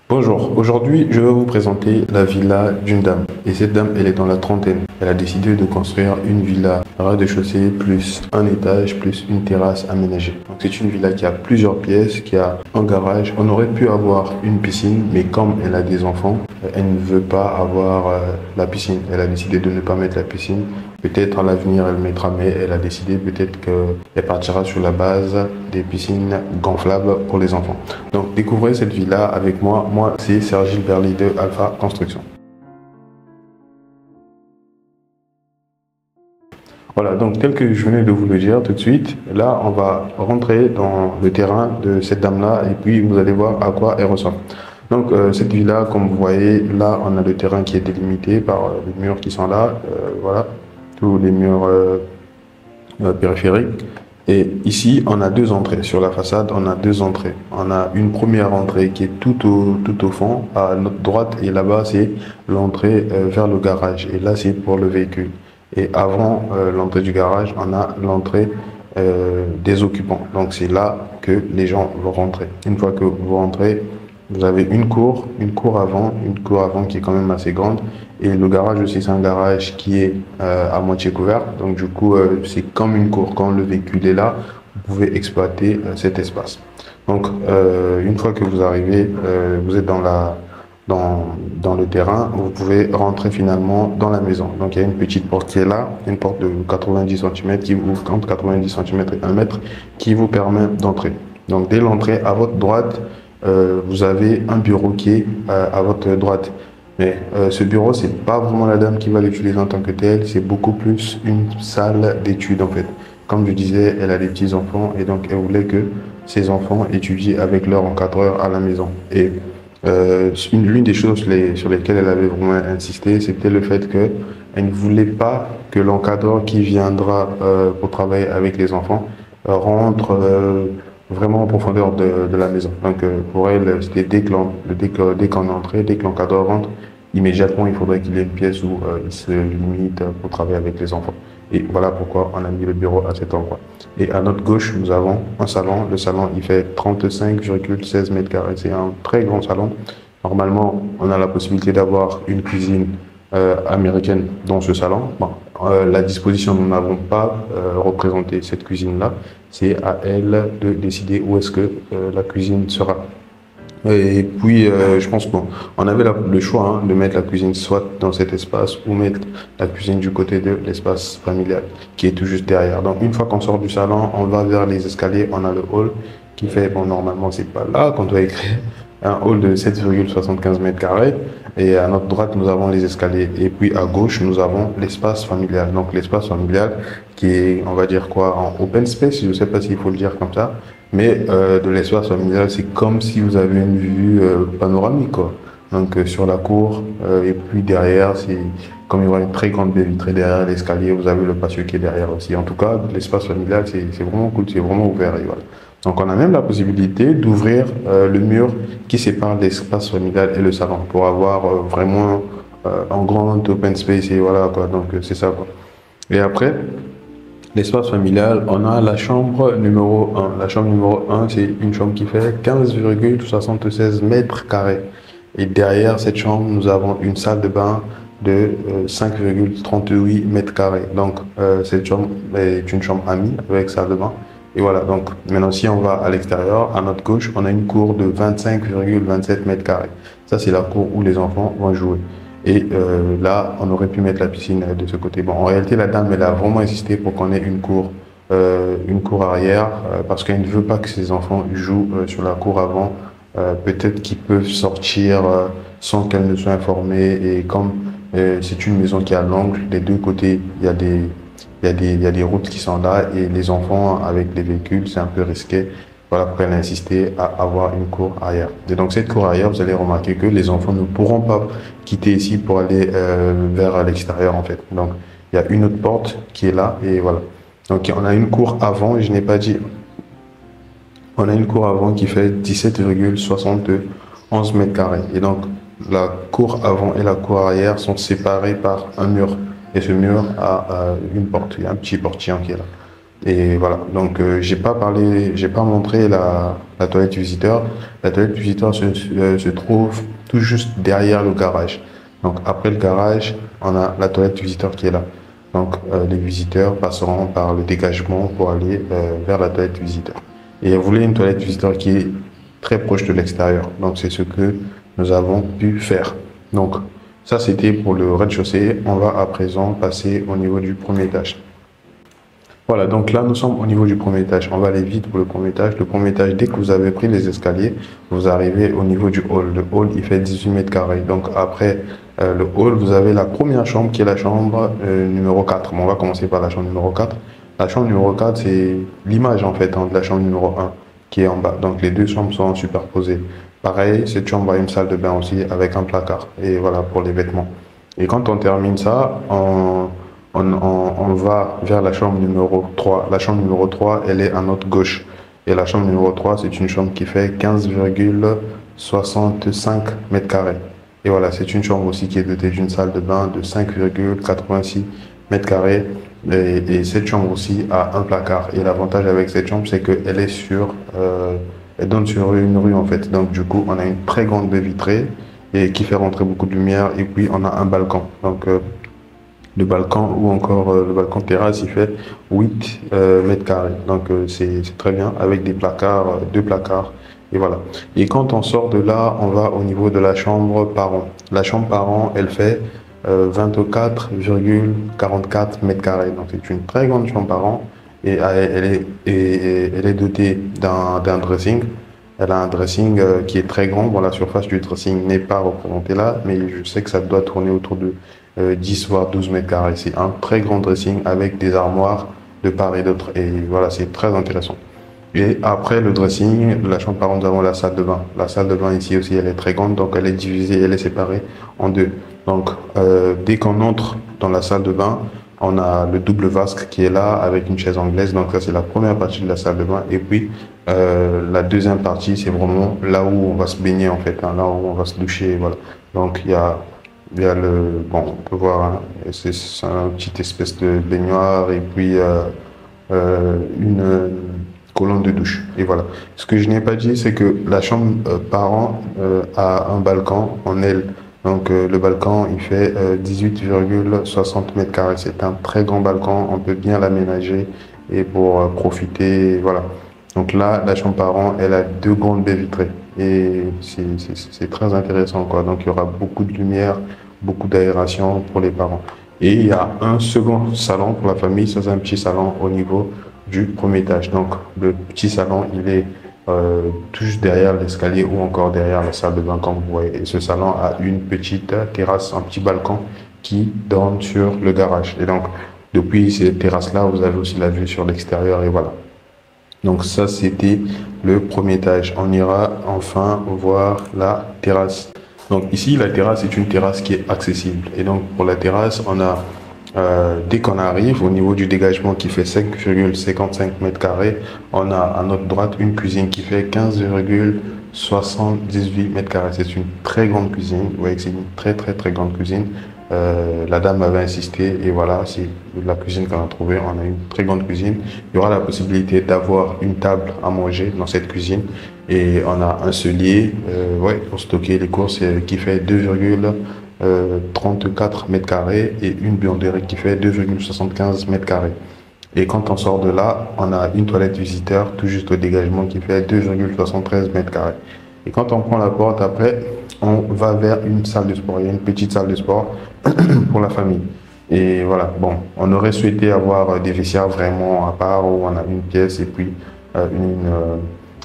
Bonjour, aujourd'hui je vais vous présenter la villa d'une dame. Et cette dame, elle est dans la trentaine. Elle a décidé de construire une villa rez-de-chaussée plus un étage plus une terrasse aménagée. Donc c'est une villa qui a plusieurs pièces, qui a un garage. On aurait pu avoir une piscine, mais comme elle a des enfants, elle ne veut pas avoir la piscine. Elle a décidé de ne pas mettre la piscine. Peut-être à l'avenir elle mettra, mais elle a décidé peut-être qu'elle partira sur la base des piscines gonflables pour les enfants. Donc découvrez cette villa avec moi. Moi c'est Sergile Berly de Alpha Construction. Voilà, donc tel que je venais de vous le dire tout de suite, là on va rentrer dans le terrain de cette dame-là et puis vous allez voir à quoi elle ressemble. Donc cette villa, comme vous voyez, là on a le terrain qui est délimité par les murs qui sont là, voilà, tous les murs périphériques. Et ici, on a deux entrées. Sur la façade, on a deux entrées. On a une première entrée qui est tout au fond, à notre droite, et là-bas, c'est l'entrée vers le garage. Et là, c'est pour le véhicule. Et avant l'entrée du garage, on a l'entrée des occupants. Donc, c'est là que les gens vont rentrer. Une fois que vous rentrez, vous avez une cour avant qui est quand même assez grande. Et le garage aussi, c'est un garage qui est à moitié couvert. Donc du coup, c'est comme une cour. Quand le véhicule est là, vous pouvez exploiter cet espace. Donc une fois que vous arrivez, vous êtes dans le terrain, vous pouvez rentrer finalement dans la maison. Donc il y a une petite porte qui est là, une porte de 90 cm qui ouvre entre 90 cm et 1 mètre qui vous permet d'entrer. Donc dès l'entrée, à votre droite, vous avez un bureau qui est à votre droite. Mais ce bureau, c'est pas vraiment la dame qui va l'utiliser en tant que tel, c'est beaucoup plus une salle d'études en fait. Comme je disais, elle a des petits-enfants et donc elle voulait que ses enfants étudient avec leur encadreur à la maison. Et l'une des choses sur lesquelles elle avait vraiment insisté, c'était le fait qu'elle ne voulait pas que l'encadreur qui viendra pour travailler avec les enfants rentre vraiment en profondeur de la maison. Donc pour elle, c'était dès qu'on entrait, dès que l'encadreur rentre, immédiatement il faudrait qu'il y ait une pièce où il se limite pour travailler avec les enfants. Et voilà pourquoi on a mis le bureau à cet endroit. Et à notre gauche, nous avons un salon. Le salon, il fait 35,16 mètres carrés. C'est un très grand salon. Normalement, on a la possibilité d'avoir une cuisine américaine dans ce salon. Bon, la disposition, nous n'avons pas représenté cette cuisine-là. C'est à elle de décider où est-ce que la cuisine sera. Et puis, je pense qu'on avait le choix de mettre la cuisine soit dans cet espace ou mettre la cuisine du côté de l'espace familial qui est tout juste derrière. Donc, une fois qu'on sort du salon, on va vers les escaliers, on a le hall qui fait, bon, normalement, c'est pas là qu'on doit écrire, un hall de 7,75 mètres carrés. Et à notre droite, nous avons les escaliers. Et puis à gauche, nous avons l'espace familial. Donc l'espace familial qui est, on va dire quoi, en open space, je ne sais pas s'il faut le dire comme ça, mais de l'espace familial, c'est comme si vous avez une vue panoramique, quoi. Donc sur la cour, et puis derrière, c'est comme il y aura une très grande baie vitrée derrière l'escalier, vous avez le patio qui est derrière aussi. En tout cas, l'espace familial, c'est vraiment cool, c'est vraiment ouvert. Et voilà. Donc on a même la possibilité d'ouvrir le mur qui sépare l'espace familial et le salon pour avoir vraiment un grand open space et voilà quoi. Donc c'est ça quoi. Et après, l'espace familial, on a la chambre numéro 1. La chambre numéro 1, c'est une chambre qui fait 15,76 mètres carrés. Et derrière cette chambre, nous avons une salle de bain de 5,38 mètres carrés. Donc cette chambre est une chambre amie avec salle de bain. Et voilà, donc maintenant si on va à l'extérieur, à notre gauche, on a une cour de 25,27 mètres carrés. Ça, c'est la cour où les enfants vont jouer. Et là, on aurait pu mettre la piscine de ce côté. Bon, en réalité, la dame, elle a vraiment insisté pour qu'on ait une cour arrière, parce qu'elle ne veut pas que ses enfants jouent sur la cour avant. Peut-être qu'ils peuvent sortir sans qu'elle ne soit informée. Et comme c'est une maison qui a l'angle, des deux côtés, il y a des routes qui sont là et les enfants avec les véhicules, c'est un peu risqué. Voilà pourquoi elle a insisté à avoir une cour arrière. Et donc cette cour arrière, vous allez remarquer que les enfants ne pourront pas quitter ici pour aller vers l'extérieur en fait. Donc il y a une autre porte qui est là et voilà. Donc on a une cour avant, et je n'ai pas dit. On a une cour avant qui fait 17,71 mètres carrés. Et donc la cour avant et la cour arrière sont séparées par un mur. Et ce mur a une porte, il y a un petit portillon qui est là. Et voilà, donc j'ai pas montré la toilette visiteur. La toilette visiteur se trouve tout juste derrière le garage. Donc après le garage, on a la toilette visiteur qui est là. Donc les visiteurs passeront par le dégagement pour aller vers la toilette visiteur. Et vous voulez une toilette visiteur qui est très proche de l'extérieur. Donc c'est ce que nous avons pu faire. Donc ça c'était pour le rez-de-chaussée. On va à présent passer au niveau du premier étage. Voilà, donc là, nous sommes au niveau du premier étage. On va aller vite pour le premier étage. Le premier étage, dès que vous avez pris les escaliers, vous arrivez au niveau du hall. Le hall, il fait 18 mètres carrés. Donc après le hall, vous avez la première chambre qui est la chambre numéro 4. Bon, on va commencer par la chambre numéro 4. La chambre numéro 4, c'est l'image en fait de la chambre numéro 1 qui est en bas. Donc les deux chambres sont superposées. Pareil, cette chambre a une salle de bain aussi avec un placard. Et voilà pour les vêtements. Et quand on termine ça, on va vers la chambre numéro 3. La chambre numéro 3, elle est à notre gauche. Et la chambre numéro 3, c'est une chambre qui fait 15,65 mètres carrés. Et voilà, c'est une chambre aussi qui est dotée d'une salle de bain de 5,86 mètres carrés. Et cette chambre aussi a un placard. Et l'avantage avec cette chambre, c'est qu'elle est elle donne sur une rue en fait. Donc du coup, on a une très grande baie vitrée et qui fait rentrer beaucoup de lumière. Et puis, on a un balcon. Donc, le balcon ou encore le balcon terrasse, il fait 8 mètres carrés. Donc c'est très bien avec des placards, deux placards. Et voilà. Et quand on sort de là, on va au niveau de la chambre parent. La chambre parent, elle fait 24,44 mètres carrés. Donc c'est une très grande chambre parent et elle est dotée d'un dressing. Elle a un dressing qui est très grand. Bon, la surface du dressing n'est pas représentée là, mais je sais que ça doit tourner autour de 10 voire 12 mètres carrés. C'est un très grand dressing avec des armoires de part et d'autre. Et voilà, c'est très intéressant. Et après le dressing, la chambre parent, nous avons la salle de bain. La salle de bain ici aussi, elle est très grande, donc elle est divisée, elle est séparée en deux. Donc dès qu'on entre dans la salle de bain, on a le double vasque qui est là avec une chaise anglaise. Donc ça, c'est la première partie de la salle de bain. Et puis la deuxième partie, c'est vraiment là où on va se baigner en fait, hein, là où on va se doucher. Voilà. Donc il y a bon, on peut voir, hein, c'est un petit espèce de baignoire et puis une colonne de douche. Et voilà. Ce que je n'ai pas dit, c'est que la chambre parent a un balcon en aile. Donc le balcon, il fait 18,60 mètres carrés. C'est un très grand balcon, on peut bien l'aménager et pour profiter, voilà. Donc là, la chambre parent, elle a deux grandes baies vitrées et c'est très intéressant, quoi. Donc il y aura beaucoup de lumière, beaucoup d'aération pour les parents. Et il y a un second salon pour la famille, ça c'est un petit salon au niveau du premier étage. Donc le petit salon, il est tout juste derrière l'escalier ou encore derrière la salle de bain comme vous voyez. Et ce salon a une petite terrasse, un petit balcon qui donne sur le garage. Et donc depuis cette terrasse-là, vous avez aussi la vue sur l'extérieur et voilà. Donc ça, c'était le premier étage. On ira enfin voir la terrasse. Donc ici, la terrasse est une terrasse qui est accessible. Et donc pour la terrasse, on a, dès qu'on arrive au niveau du dégagement qui fait 5,55 mètres carrés, on a à notre droite une cuisine qui fait 15,78 mètres carrés. C'est une très grande cuisine. Vous voyez que c'est une très très grande cuisine. La dame avait insisté et voilà, c'est la cuisine qu'on a trouvée. On a une très grande cuisine. Il y aura la possibilité d'avoir une table à manger dans cette cuisine et on a un cellier ouais, pour stocker les courses qui fait 2,34 mètres carrés et une buanderie qui fait 2,75 mètres carrés. Et quand on sort de là, on a une toilette visiteur tout juste au dégagement qui fait 2,73 mètres carrés. Et quand on prend la porte après, on va vers une salle de sport. Il y a une petite salle de sport pour la famille. Et voilà, bon, on aurait souhaité avoir des vestiaires vraiment à part où on a une pièce et puis une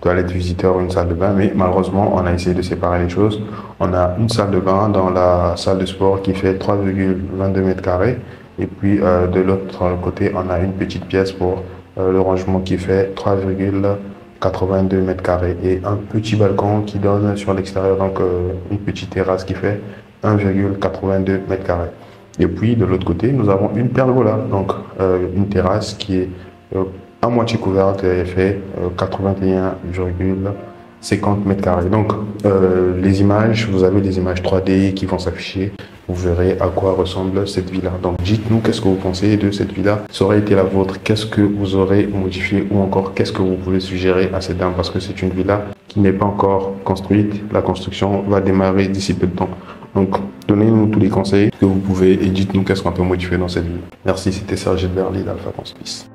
toilette visiteur, une salle de bain, mais malheureusement, on a essayé de séparer les choses. On a une salle de bain dans la salle de sport qui fait 3,22 mètres carrés et puis de l'autre côté, on a une petite pièce pour le rangement qui fait 3,82 mètres carrés et un petit balcon qui donne sur l'extérieur, donc une petite terrasse qui fait 1,82 mètres carrés. Et puis de l'autre côté, nous avons une pergola, donc une terrasse qui est à moitié couverte et fait 81,5 50 mètres carrés. Donc, les images, vous avez des images 3D qui vont s'afficher. Vous verrez à quoi ressemble cette villa. Donc, dites-nous qu'est-ce que vous pensez de cette villa. Ça aurait été la vôtre. Qu'est-ce que vous aurez modifié ou encore qu'est-ce que vous pouvez suggérer à cette dame parce que c'est une villa qui n'est pas encore construite. La construction va démarrer d'ici peu de temps. Donc, donnez-nous tous les conseils que vous pouvez et dites-nous qu'est-ce qu'on peut modifier dans cette villa. Merci, c'était Serge Berly d'Alpha Conspice.